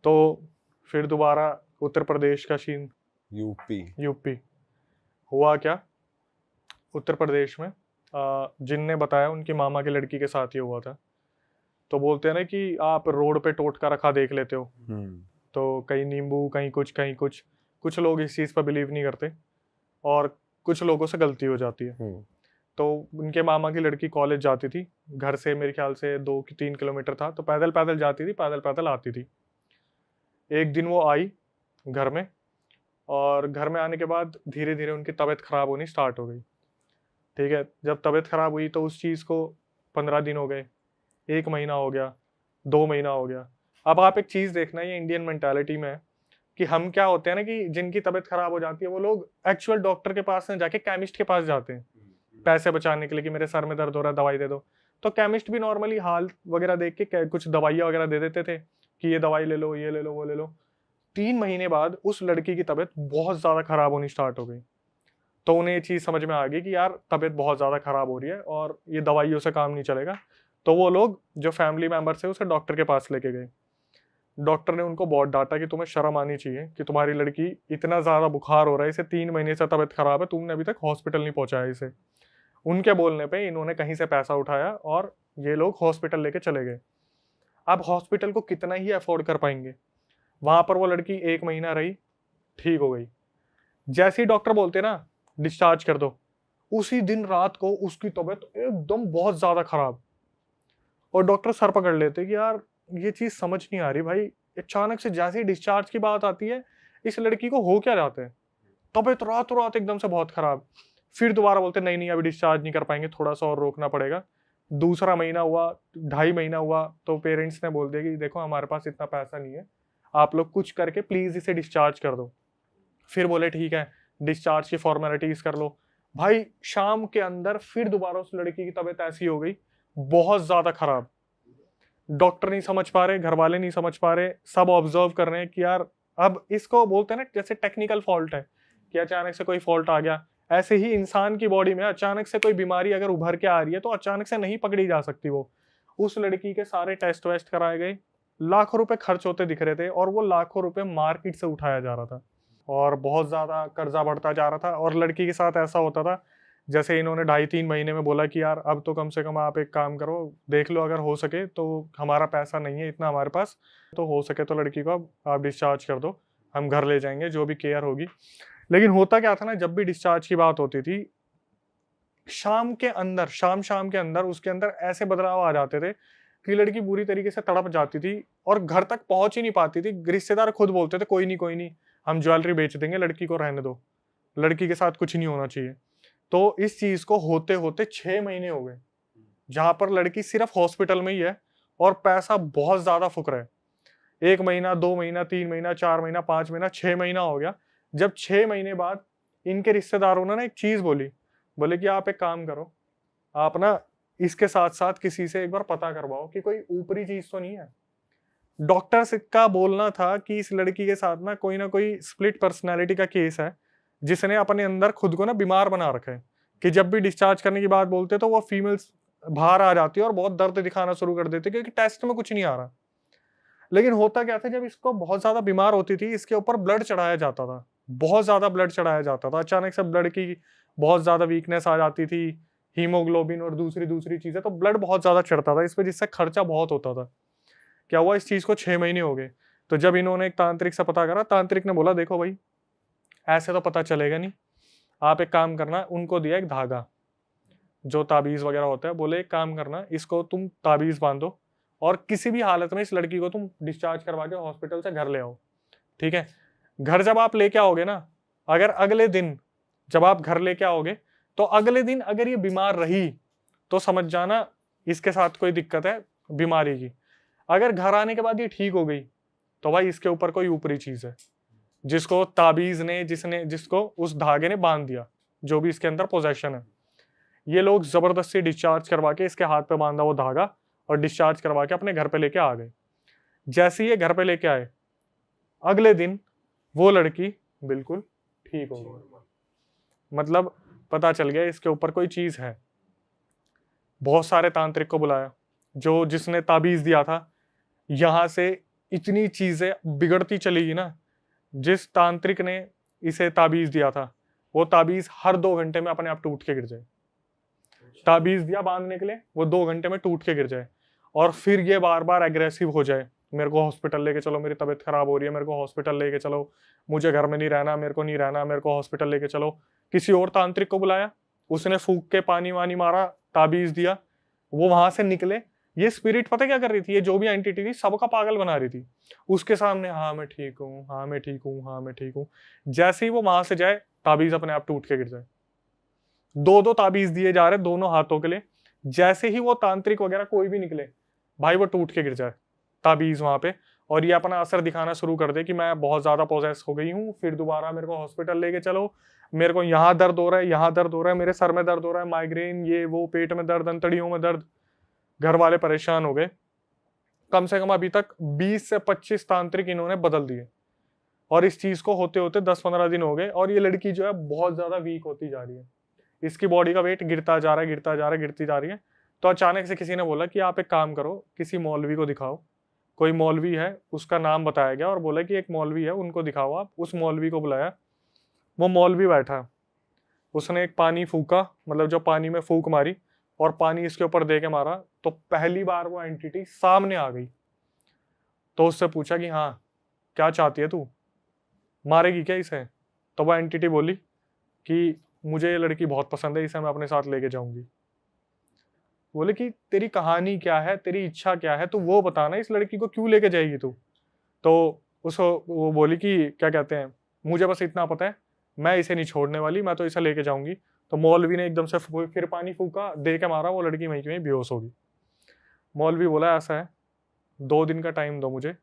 तो फिर दोबारा उत्तर प्रदेश का सीन, यूपी हुआ क्या, उत्तर प्रदेश में जिनने बताया उनकी मामा की लड़की के साथ ये हुआ था। तो बोलते हैं ना कि आप रोड पे टोटका रखा देख लेते हो, तो कहीं नींबू कहीं कुछ कहीं कुछ, कुछ लोग इस चीज पर बिलीव नहीं करते और कुछ लोगों से गलती हो जाती है। तो उनके मामा की लड़की कॉलेज जाती थी, घर से मेरे ख्याल से 2-3 किलोमीटर था, तो पैदल पैदल जाती थी, पैदल पैदल आती थी। एक दिन वो आई घर में, और घर में आने के बाद धीरे धीरे उनकी तबीयत खराब होनी स्टार्ट हो गई। ठीक है, जब तबीयत खराब हुई तो उस चीज़ को 15 दिन हो गए, 1 महीना हो गया, 2 महीना हो गया। अब आप एक चीज़ देखना, ये इंडियन मेंटालिटी में है कि हम क्या होते हैं ना कि जिनकी तबीयत खराब हो जाती है वो लोग एक्चुअल डॉक्टर के पास न जाके केमिस्ट के पास जाते हैं पैसे बचाने के लिए, कि मेरे सर में दर्द हो रहा है दवाई दे दो। तो केमिस्ट भी नॉर्मली हाल वगैरह देख के कुछ दवाइयाँ वगैरह दे देते थे कि ये दवाई ले लो, ये ले लो, वो ले लो। 3 महीने बाद उस लड़की की तबीयत बहुत ज़्यादा खराब होनी स्टार्ट हो गई। तो उन्हें ये चीज़ समझ में आ गई कि यार तबीयत बहुत ज़्यादा खराब हो रही है और ये दवाइयों से काम नहीं चलेगा। तो वो लोग जो फैमिली मेंबर थे उसे डॉक्टर के पास लेके गए। डॉक्टर ने उनको बहुत डांटा कि तुम्हें शर्म आनी चाहिए कि तुम्हारी लड़की इतना ज़्यादा बुखार हो रहा है, इसे 3 महीने से तबीयत खराब है, तुमने अभी तक हॉस्पिटल नहीं पहुंचाया इसे। उनके बोलने पे इन्होंने कहीं से पैसा उठाया और ये लोग हॉस्पिटल लेके चले गए। अब हॉस्पिटल को कितना ही अफोर्ड कर पाएंगे। वहां पर वो लड़की 1 महीना रही, ठीक हो गई। जैसे ही डॉक्टर बोलते ना डिस्चार्ज कर दो, उसी दिन रात को उसकी तबीयत एकदम बहुत ज्यादा खराब, और डॉक्टर सर पकड़ लेते कि यार ये चीज समझ नहीं आ रही भाई, अचानक से जैसे ही डिस्चार्ज की बात आती है इस लड़की को हो क्या जाता है, तबीयत रातों रात एकदम से बहुत खराब। फिर दोबारा बोलते नहीं नहीं अभी डिस्चार्ज नहीं कर पाएंगे, थोड़ा सा और रोकना पड़ेगा। दूसरा महीना हुआ, 2.5 महीना हुआ, तो पेरेंट्स ने बोल दिया कि देखो हमारे पास इतना पैसा नहीं है, आप लोग कुछ करके प्लीज इसे डिस्चार्ज कर दो। फिर बोले ठीक है डिस्चार्ज की फॉर्मेलिटीज कर लो। भाई शाम के अंदर फिर दोबारा उस लड़की की तबीयत ऐसी हो गई बहुत ज्यादा खराब। डॉक्टर नहीं समझ पा रहे, घर वाले नहीं समझ पा रहे, सब ऑब्जर्व कर रहे हैं कि यार अब इसको बोलते हैं ना जैसे टेक्निकल फॉल्ट है कि अचानक से कोई फॉल्ट आ गया, ऐसे ही इंसान की बॉडी में अचानक से कोई बीमारी अगर उभर के आ रही है तो अचानक से नहीं पकड़ी जा सकती वो। उस लड़की के सारे टेस्ट वेस्ट कराए गए, लाखों रुपए खर्च होते दिख रहे थे, और वो लाखों रुपए मार्केट से उठाया जा रहा था और बहुत ज्यादा कर्जा बढ़ता जा रहा था। और लड़की के साथ ऐसा होता था जैसे इन्होंने 2.5-3 महीने में बोला कि यार अब तो कम से कम आप एक काम करो, देख लो अगर हो सके तो, हमारा पैसा नहीं है इतना हमारे पास, तो हो सके तो लड़की को अब आप डिस्चार्ज कर दो, हम घर ले जाएंगे जो भी केयर होगी। लेकिन होता क्या था ना, जब भी डिस्चार्ज की बात होती थी शाम के अंदर, शाम के अंदर उसके अंदर ऐसे बदलाव आ जाते थे कि लड़की बुरी तरीके से तड़प जाती थी और घर तक पहुंच ही नहीं पाती थी। रिश्तेदार खुद बोलते थे कोई नहीं कोई नहीं, हम ज्वेलरी बेच देंगे, लड़की को रहने दो, लड़की के साथ कुछ नहीं होना चाहिए। तो इस चीज को होते होते 6 महीने हो गए, जहां पर लड़की सिर्फ हॉस्पिटल में ही है और पैसा बहुत ज्यादा फुक रहा है। 1 महीना, 2 महीना, 3 महीना, 4 महीना, 5 महीना, 6 महीना हो गया। जब 6 महीने बाद इनके रिश्तेदारों ने ना एक चीज बोली, बोले कि आप एक काम करो, आप ना इसके साथ साथ किसी से एक बार पता करवाओ कि कोई ऊपरी चीज तो नहीं है। डॉक्टर का बोलना था कि इस लड़की के साथ ना कोई स्प्लिट पर्सनैलिटी का केस है, जिसने अपने अंदर खुद को ना बीमार बना रखा है कि जब भी डिस्चार्ज करने की बात बोलते तो वो फीमेल्स बाहर आ जाती है और बहुत दर्द दिखाना शुरू कर देती है क्योंकि टेस्ट में कुछ नहीं आ रहा। लेकिन होता क्या था, जब इसको बहुत ज्यादा बीमार होती थी इसके ऊपर ब्लड चढ़ाया जाता था, बहुत ज्यादा ब्लड चढ़ाया जाता था, अचानक से ब्लड की बहुत ज्यादा वीकनेस आ जाती थी, हीमोग्लोबिन और दूसरी दूसरी चीजें, तो ब्लड बहुत ज्यादा चढ़ता था इस पे, जिससे खर्चा बहुत होता था। क्या हुआ, इस चीज को 6 महीने हो गए। तो जब इन्होंने एक तांत्रिक से पता करा, तांत्रिक ने बोला देखो भाई ऐसे तो पता चलेगा नहीं, आप एक काम करना, उनको दिया एक धागा जो ताबीज वगैरह होता है, बोले एक काम करना इसको तुम ताबीज बांधो और किसी भी हालत में इस लड़की को तुम डिस्चार्ज करवा के हॉस्पिटल से घर ले आओ। ठीक है, घर जब आप लेके आओगे ना, अगर अगले दिन जब आप घर लेके आओगे तो अगले दिन अगर ये बीमार रही तो समझ जाना इसके साथ कोई दिक्कत है बीमारी की। अगर घर आने के बाद ये ठीक हो गई तो भाई इसके ऊपर कोई ऊपरी चीज है जिसको ताबीज ने जिसको उस धागे ने बांध दिया, जो भी इसके अंदर पोजेशन है। ये लोग जबरदस्ती डिस्चार्ज करवा के इसके हाथ पे बांधा वो धागा और डिस्चार्ज करवा के अपने घर पे लेके आ गए। जैसे ही ये घर पे लेके आए अगले दिन वो लड़की बिल्कुल ठीक हो गई। मतलब पता चल गया इसके ऊपर कोई चीज है। बहुत सारे तांत्रिक को बुलाया, जो जिसने ताबीज दिया था, यहां से इतनी चीजें बिगड़ती चली गई ना। जिस तांत्रिक ने इसे ताबीज दिया था, वो ताबीज हर 2 घंटे में अपने आप टूट के गिर जाए। ताबीज दिया बांधने के लिए, वो 2 घंटे में टूट के गिर जाए, और फिर ये बार बार एग्रेसिव हो जाए, मेरे को हॉस्पिटल लेके चलो, मेरी तबीयत खराब हो रही है, मेरे को हॉस्पिटल लेके चलो, मुझे घर में नहीं रहना, मेरे को नहीं रहना, मेरे को हॉस्पिटल लेके चलो। किसी और तांत्रिक को बुलाया, उसने फूंक के पानी वानी मारा, ताबीज दिया, वो वहां से निकले। ये स्पिरिट पता क्या कर रही थी, ये जो भी एंटिटी थी सबका पागल बना रही थी उसके सामने। हाँ मैं ठीक हूँ, हाँ मैं ठीक हूँ, हाँ मैं ठीक हूँ। जैसे ही वो वहां से जाए, ताबीज अपने आप टूट के गिर जाए। 2-2 ताबीज दिए जा रहे दोनों हाथों के लिए। जैसे ही वो तांत्रिक वगैरह कोई भी निकले, भाई वो टूट के गिर जाए ताबीज वहां पे, और ये अपना असर दिखाना शुरू कर दे कि मैं बहुत ज्यादा पोजेस हो गई हूँ, फिर दोबारा मेरे को हॉस्पिटल लेके चलो, मेरे को यहाँ दर्द हो रहा है, यहाँ दर्द हो रहा है, मेरे सर में दर्द हो रहा है, माइग्रेन, ये वो, पेट में दर्द, अंतड़ियों में दर्द। घर वाले परेशान हो गए। कम से कम अभी तक 20 से 25 तांत्रिक इन्होंने बदल दिए, और इस चीज को होते होते 10-15 दिन हो गए, और ये लड़की जो है बहुत ज्यादा वीक होती जा रही है। इसकी बॉडी का वेट गिरता जा रहा है, गिरता जा रहा है, गिरती जा रही है। तो अचानक से किसी ने बोला कि आप एक काम करो, किसी मौलवी को दिखाओ। कोई मौलवी है, उसका नाम बताया गया और बोला कि एक मौलवी है, उनको दिखाओ आप। उस मौलवी को बुलाया, वो मौलवी बैठा, उसने एक पानी फूका, मतलब जो पानी में फूक मारी और पानी इसके ऊपर दे के मारा, तो पहली बार वो एंटिटी सामने आ गई। तो उससे पूछा कि हाँ क्या चाहती है तू, मारेगी क्या इसे? तो वो एंटिटी बोली कि मुझे ये लड़की बहुत पसंद है, इसे मैं अपने साथ लेके जाऊंगी। बोले कि तेरी कहानी क्या है, तेरी इच्छा क्या है, तू वो बताना, इस लड़की को क्यों लेके जाएगी तू? तो उसको वो बोली कि क्या कहते हैं, मुझे बस इतना पता है, मैं इसे नहीं छोड़ने वाली, मैं तो इसे लेके जाऊंगी। तो मौलवी ने एकदम से फिर पानी फूका, दे के मारा, वो लड़की वहीं की वहीं बेहोश होगी। मौलवी बोला ऐसा है, 2 दिन का टाइम दो मुझे,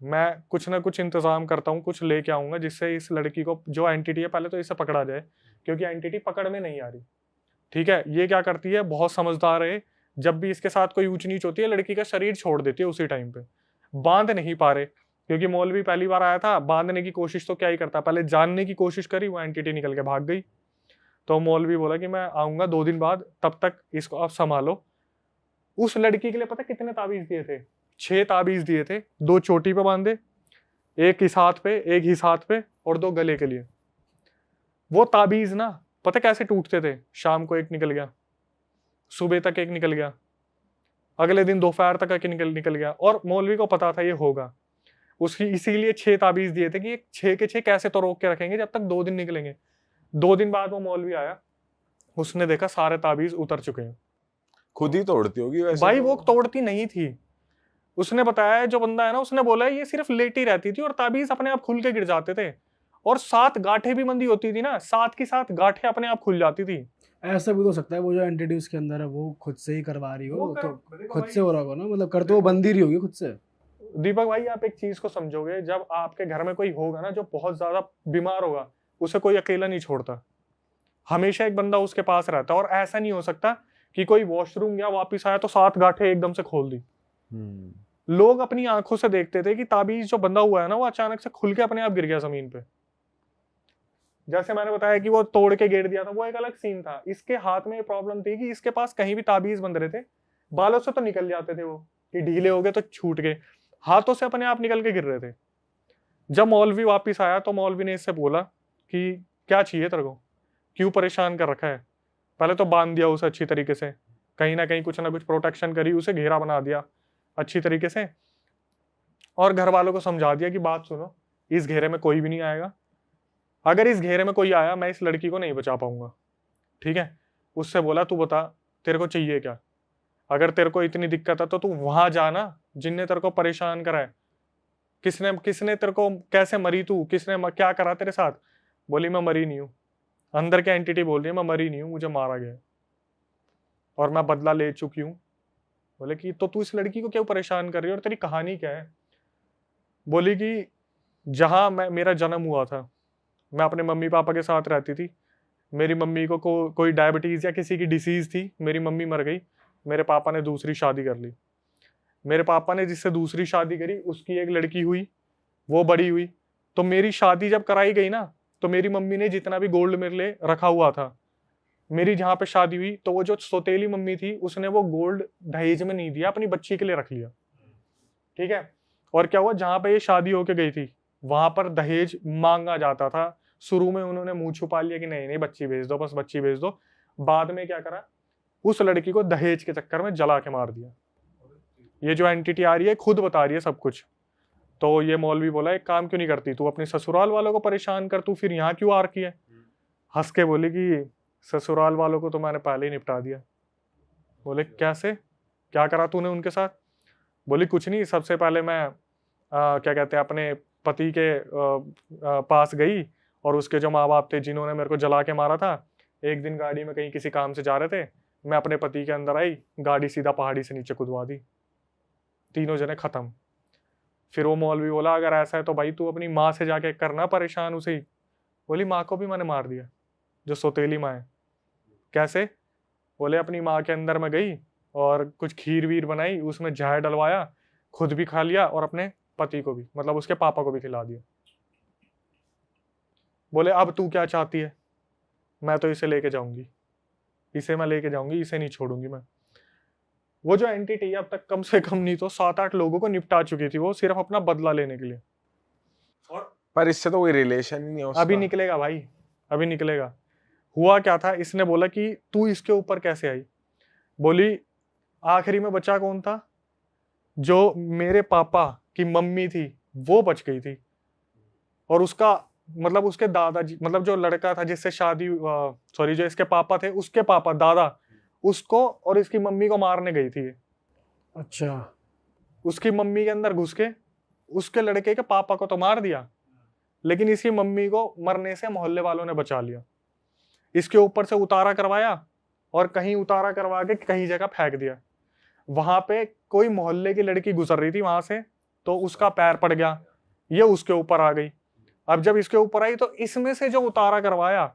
मैं कुछ ना कुछ इंतजाम करता हूँ, कुछ लेके आऊंगा जिससे इस लड़की को, जो एंटिटी है, पहले तो इसे पकड़ा जाए, क्योंकि एंटिटी पकड़ में नहीं आ रही। ठीक है, ये क्या करती है, बहुत समझदार है, जब भी इसके साथ कोई ऊंच नीच होती है, लड़की का शरीर छोड़ देती है उसी टाइम पे। बांध नहीं पा रहे, क्योंकि मौलवी पहली बार आया था, बांधने की कोशिश तो क्या ही करता, पहले जानने की कोशिश करी, वो एंटिटी निकल के भाग गई। तो मौलवी बोला कि मैं आऊंगा 2 दिन बाद, तब तक इसको आप संभालो। उस लड़की के लिए पता कितने ताबीज दिए थे? 6 ताबीज दिए थे। 2 चोटी पे बांधे, एक इस हाथ पे, एक इस हाथ पे, और 2 गले के लिए। वो ताबीज ना पता कैसे टूटते थे? शाम को एक निकल गया, सुबह तक एक निकल गया, अगले दिन दोपहर तक एक निकल गया, और मौलवी को पता था ये होगा। उसकी इसीलिए 6 ताबीज दिए थे कि 6 के 6 कैसे तो रोक के रखेंगे जब तक 2 दिन निकलेंगे। 2 दिन बाद वो मौलवी आया, उसने देखा सारे ताबीज उतर चुके हैं। खुद ही तोड़ती होगी वैसे। भाई वो तोड़ती नहीं थी, उसने बताया, जो बंदा है ना, उसने बोला ये सिर्फ लेटी रहती थी और ताबीज अपने आप खुल के गिर जाते थे, और 7 गांठें भी बंदी होती थी ना, 7 की 7 गांठें अपने आप खुल जाती थी। ऐसा भी हो सकता है वो जो एंटिटी उसके अंदर है वो खुद से ही करवा रही हो, तो खुद से हो रहा होगा ना, मतलब कर तो वो बंद ही रही होगी खुद से। दीपक भाई, आप एक चीज को समझोगे, जब आपके घर में कोई होगा ना जो बहुत ज्यादा बीमार होगा, उसे कोई अकेला नहीं छोड़ता, हमेशा एक बंदा उसके पास रहता है। और ऐसा नहीं हो सकता कि कोई वॉशरूम गया वापिस आया तो 7 गांठें एकदम से खोल दी। लोग अपनी आंखों से देखते थे कि ताबीज जो बंधा हुआ है ना, वो अचानक से खुल के अपने आप गिर गया जमीन पे। जैसे मैंने बताया कि वो तोड़ के गिर दिया था, वो एक अलग सीन था। इसके हाथ में प्रॉब्लम थी कि इसके पास कहीं भी ताबीज बंध रहे थे, बालों से तो निकल जाते थे वो, कि ढीले हो गए तो छूट गए, हाथों से अपने आप निकल के गिर रहे थे। जब मौलवी वापिस आया तो मौलवी ने इससे बोला कि क्या चाहिए तेरे को, क्यों परेशान कर रखा है? पहले तो बांध दिया उसे अच्छी तरीके से, कहीं ना कहीं कुछ ना कुछ प्रोटेक्शन करी, उसे घेरा बना दिया अच्छी तरीके से, और घर वालों को समझा दिया कि बात सुनो, इस घेरे में कोई भी नहीं आएगा, अगर इस घेरे में कोई आया मैं इस लड़की को नहीं बचा पाऊंगा। ठीक है, उससे बोला तू बता तेरे को चाहिए क्या, अगर तेरे को इतनी दिक्कत है तो तू वहां जाना जिनने तेरे को परेशान करा है, किसने तेरे को, कैसे मरी तू, किसने क्या करा तेरे साथ? बोली मैं मरी नहीं हूँ, अंदर क्या एंटिटी बोल रही है मैं मरी नहीं हूँ, मुझे मारा गया और मैं बदला ले चुकी हूँ। बोले कि तो तू इस लड़की को क्यों परेशान कर रही है और तेरी कहानी क्या है? बोली कि जहां मेरा जन्म हुआ था, मैं अपने मम्मी पापा के साथ रहती थी, मेरी मम्मी को कोई डायबिटीज या किसी की डिसीज थी, मेरी मम्मी मर गई, मेरे पापा ने दूसरी शादी कर ली, मेरे पापा ने जिससे दूसरी शादी करी उसकी एक लड़की हुई, वो बड़ी हुई, तो मेरी शादी जब कराई गई ना, तो मेरी मम्मी ने जितना भी गोल्ड मेरे लिए रखा हुआ था, मेरी जहां पे शादी हुई तो वो जो सौतेली मम्मी थी उसने वो गोल्ड दहेज में नहीं दिया, अपनी बच्ची के लिए रख लिया। ठीक है, और क्या हुआ, जहां पे ये शादी होके गई थी वहां पर दहेज मांगा जाता था। शुरू में उन्होंने मुंह छुपा लिया कि नहीं नहीं बच्ची भेज दो, बस बच्ची भेज दो। बाद में क्या करा, उस लड़की को दहेज के चक्कर में जला के मार दिया। ये जो एंटिटी आ रही है खुद बता रही है सब कुछ। तो ये मौलवी बोला एक काम क्यों नहीं करती तू, अपनी ससुराल वालों को परेशान कर, तू फिर यहाँ क्यों आ रखी है। हंस के बोली कि ससुराल वालों को तो मैंने पहले ही निपटा दिया। बोले कैसे, क्या करा तूने उनके साथ। बोली कुछ नहीं, सबसे पहले मैं क्या कहते हैं अपने पति के पास गई, और उसके जो माँ बाप थे जिन्होंने मेरे को जला के मारा था, एक दिन गाड़ी में कहीं किसी काम से जा रहे थे, मैं अपने पति के अंदर आई, गाड़ी सीधा पहाड़ी से नीचे कूदवा दी, तीनों जने खत्म। फिर वो मौलवी बोला अगर ऐसा है तो भाई तू अपनी माँ से जाके करना परेशान उसे ही। बोली माँ को भी मैंने मार दिया, जो सौतेली माँ है। कैसे, बोले अपनी माँ के अंदर मैं गई और कुछ खीर वीर बनाई, उसमें जहर डलवाया, खुद भी खा लिया और अपने पति को भी, मतलब उसके पापा को भी खिला दिया। बोले अब तू क्या चाहती है, मैं तो इसे लेके जाऊंगी, इसे मैं लेके जाऊंगी, इसे नहीं छोड़ूंगी मैं। वो जो एंटिटी अब तक कम से कम नहीं तो 7-8 लोगों को निपटा चुकी थी, वो सिर्फ अपना बदला लेने के लिए। और पर इससे तो कोई रिलेशन ही नहीं है उसका। अभी निकलेगा भाई, अभी निकलेगा। हुआ क्या था, इसने बोला कि तू इसके ऊपर कैसे आई। बोली आखिरी में बचा कौन था, जो मेरे पापा की मम्मी थी वो बच गई थी, और उसका मतलब उसके दादाजी, मतलब जो लड़का था जिससे शादी, सॉरी जो इसके पापा थे उसके पापा दादा, उसको और इसकी मम्मी को मारने गई थी। अच्छा, उसकी मम्मी के अंदर घुस के उसके लड़के के पापा को तो मार दिया, लेकिन इसकी मम्मी को मरने से मोहल्ले वालों ने बचा लिया। इसके ऊपर से उतारा करवाया, और कहीं उतारा करवा के कहीं जगह फेंक दिया। वहां पे कोई मोहल्ले की लड़की गुजर रही थी वहां से, तो उसका पैर पड़ गया, ये उसके ऊपर आ गई। अब जब इसके ऊपर आई तो इसमें से जो उतारा करवाया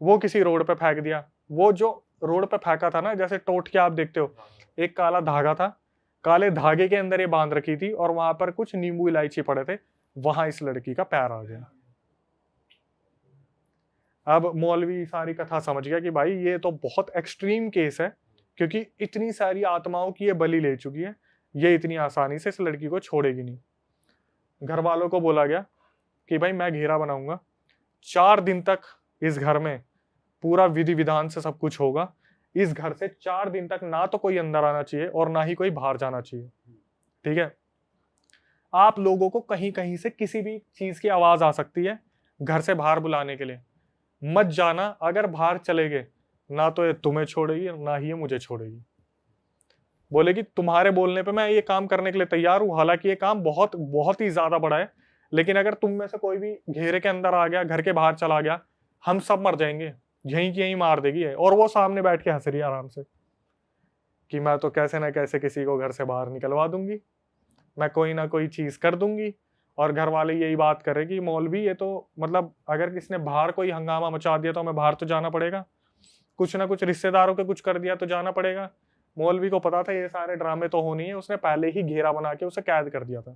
वो किसी रोड पे फेंक दिया। वो जो रोड पे फेंका था ना, जैसे टोटके आप देखते हो, एक काला धागा था, काले धागे के अंदर ये बांध रखी थी, और वहां पर कुछ नींबू इलायची पड़े थे, वहां इस लड़की का पैर आ गया। अब मौलवी सारी कथा समझ गया कि भाई ये तो बहुत एक्सट्रीम केस है, क्योंकि इतनी सारी आत्माओं की ये बलि ले चुकी है, ये इतनी आसानी से इस लड़की को छोड़ेगी नहीं। घर वालों को बोला गया कि भाई मैं घेरा बनाऊंगा, 4 दिन तक इस घर में पूरा विधि विधान से सब कुछ होगा। इस घर से 4 दिन तक ना तो कोई अंदर आना चाहिए और ना ही कोई बाहर जाना चाहिए, ठीक है। आप लोगों को कहीं कहीं से किसी भी चीज की आवाज आ सकती है घर से बाहर बुलाने के लिए, मत जाना। अगर बाहर चले गए ना तो ये तुम्हें छोड़ेगी ना ही ये मुझे छोड़ेगी। बोलेगी तुम्हारे बोलने पे मैं ये काम करने के लिए तैयार हूं, हालांकि ये काम बहुत बहुत ही ज्यादा बड़ा है, लेकिन अगर तुम में से कोई भी घेरे के अंदर आ गया, घर के बाहर चला गया, हम सब मर जाएंगे, यहीं की यहीं मार देगी है। और वो सामने बैठ के हंस रही है आराम से कि मैं तो कैसे ना कैसे किसी को घर से बाहर निकलवा दूंगी, मैं कोई ना कोई चीज कर दूंगी। और घर वाले यही बात कर रहे कि मौलवी ये तो मतलब अगर किसने बाहर कोई हंगामा मचा दिया तो हमें बाहर तो जाना पड़ेगा, कुछ ना कुछ रिश्तेदारों के कुछ कर दिया तो जाना पड़ेगा। मौलवी को पता था ये सारे ड्रामे तो होनी है, उसने पहले ही घेरा बना के उसे कैद कर दिया था।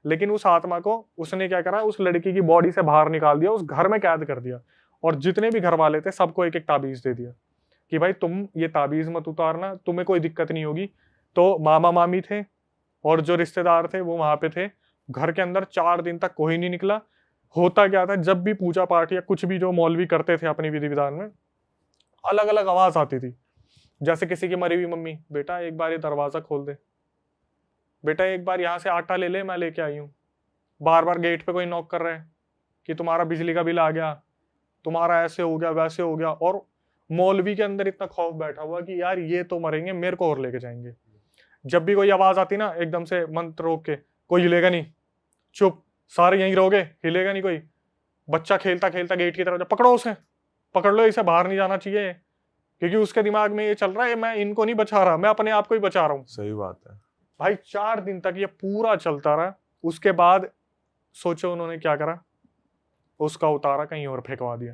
लेकिन उस आत्मा को उसने क्या करा, उस लड़की की बॉडी से बाहर निकाल दिया, उस घर में कैद कर दिया, और जितने भी घर वाले थे सबको एक एक ताबीज दे दिया कि भाई तुम ये ताबीज मत उतारना, तुम्हें कोई दिक्कत नहीं होगी। तो मामा मामी थे और जो रिश्तेदार थे वो वहां पे थे। घर के अंदर 4 दिन तक कोई नहीं निकला। होता क्या था, जब भी पूजा पाठ या कुछ भी जो मौलवी करते थे अपनी विधि विधान में, अलग अलग आवाज आती थी। जैसे किसी की मरी हुई मम्मी, बेटा एक बार ये दरवाजा खोल दे, बेटा एक बार यहाँ से आटा ले ले, मैं लेके आई हूँ। बार बार गेट पे कोई नॉक कर रहा है कि तुम्हारा बिजली का बिल आ गया, तुम्हारा ऐसे हो गया वैसे हो गया। और मौलवी के अंदर इतना खौफ बैठा हुआ कि यार ये तो मरेंगे, मेरे को और लेके जाएंगे। जब भी कोई आवाज आती ना, एकदम से मंत्र रोक के, कोई हिलेगा नहीं, चुप, सारे यहीं रहोगे, हिलेगा नहीं कोई। बच्चा खेलता खेलता गेट की तरफ, पकड़ो उसे, पकड़ लो, इसे बाहर नहीं जाना चाहिए, क्योंकि उसके दिमाग में ये चल रहा है मैं इनको नहीं बचा रहा, मैं अपने आप को ही बचा रहा हूँ। सही बात है भाई 4 दिन तक ये पूरा चलता रहा। उसके बाद सोचो उन्होंने क्या करा, उसका उतारा कहीं और फेंकवा दिया।